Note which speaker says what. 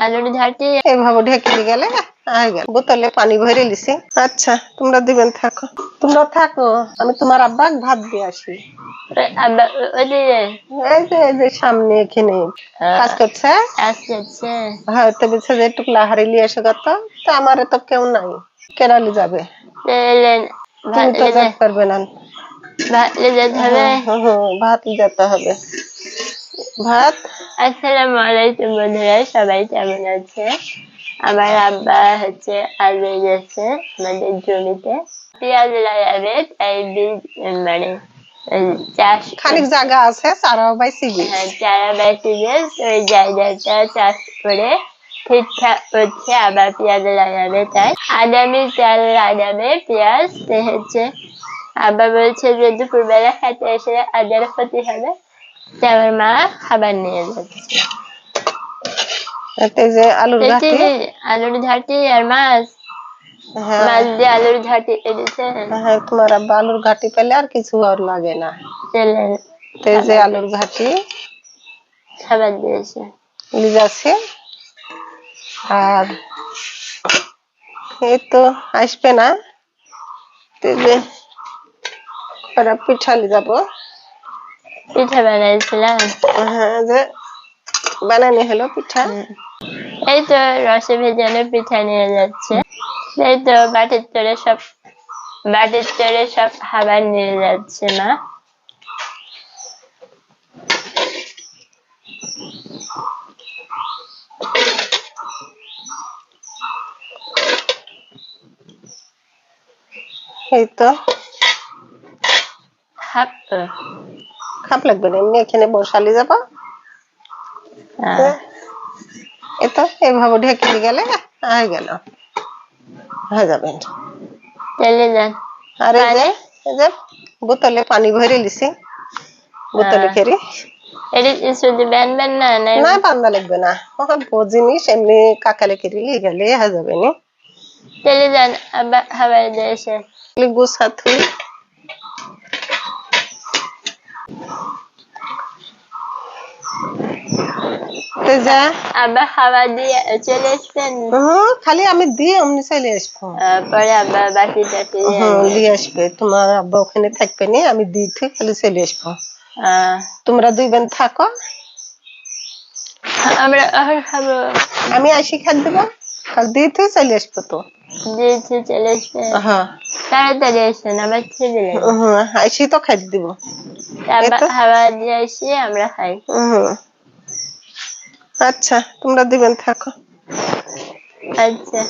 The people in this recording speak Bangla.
Speaker 1: আলুর ঘাটি
Speaker 2: এইভাবে ঢেকে গেলে হয়ে গেল। বোতলে পানি ভরে লিছি। আচ্ছা তোমরা দিবেন, থাকো তোমরা থাকো, আমি তোমার আব্বাক ভাত দিয়ে আসি।
Speaker 1: আব্বা ওদিকে
Speaker 2: এই যে সামনে এখানে কাজ করছে।
Speaker 1: আসছে
Speaker 2: হয়তো বলছে যে একটু লাহারি নিয়ে এসে কত, তো আমার তো কেউ নাই, কেরালি যাবে, তুমি তো যেতে পারবে না।
Speaker 1: ভাত যেতে হবে।
Speaker 2: ভাত যেতে হবে, ভাত।
Speaker 1: আসসালামু আলাইকুম বন্ধুরা, সবাই কেমন আছে? আমার আব্বা আলু গেছে আমাদের জমিতে, পেঁয়াজ লাগাবে, তাই বীজ মানে চাষ
Speaker 2: খানিক জায়গা আছে, চারাও বাইছি গেছে।
Speaker 1: হ্যাঁ, চারা বাইছি গেছে, ওই জায়গাটা চাষ করে ঠিকঠাক হচ্ছে, আবার পেঁয়াজ লাগাবে। তাই আগামী চাল লাগাবে পেঁয়াজ। আব্বা বলছে যে দুপুরবেলা খেতে এসে আদার ক্ষতি হবে, তাই আমার মা খাবার নিয়ে যাচ্ছে।
Speaker 2: এই যে আলুর ঘাটি,
Speaker 1: আলুর ঘাটি আর মাছ, মাছ দিয়ে আলুর ঘাটি এনেছে।
Speaker 2: হ্যাঁ, তোমার আব্বা আলুর ঘাটি পেলে আর কিছু আর লাগে না। এই যে আলুর ঘাটি
Speaker 1: খাবার দিয়েছে
Speaker 2: লিজাছে। আর এই তো আসবে না, পিঠা লি যাবো।
Speaker 1: পিঠা বানাইছিলাম।
Speaker 2: হ্যাঁ, যে বানানি হলো পিঠা।
Speaker 1: এই তো রসে ভেজানো পিঠা নিয়ে যাচ্ছে। এই তো বাটির তরে সব খাবার নিয়ে যাচ্ছে মা।
Speaker 2: এই তো
Speaker 1: খাপ
Speaker 2: লাগবে না, এমনি এখানে বসালি যাবা। এতো এইভাবে ঢেকে গেলে হয়ে গেল, হয়ে যাবে। আর এই যে বোতলে পানি ভরে লিছি, বোতলে করে। না বান্ধা লাগবে না, জিনিস এমনি কাকালে করে লিয়ে গেলে হয়ে যাবে নি।
Speaker 1: চলে যান, আবার খাবার দিয়ে এসে
Speaker 2: গুছা থুই।
Speaker 1: আবার খাবার দিয়ে চলে আসবেন।
Speaker 2: খালি আমি দিয়ে অমনি চলে আসবো,
Speaker 1: পরে আবার বাকি
Speaker 2: নিয়ে আসবে। তোমার আব্বা ওখানে থাকবে নি, আমি দিয়ে থুই খালি চলে আসবো। তোমরা দুই বোন থাকো,
Speaker 1: আমরা এখন খাবো।
Speaker 2: আমি আসি খাই দেবো, দিয়ে থুই চলে আসবো। তো
Speaker 1: চলে আসবে, তাড়াতাড়ি আসবেন, আবার ছেড়ে
Speaker 2: আসি তো খাই দিব।
Speaker 1: খাবার দিয়ে আসি আমরা খাই।
Speaker 2: আচ্ছা তোমরা দিবেন, থাকো।
Speaker 1: আচ্ছা।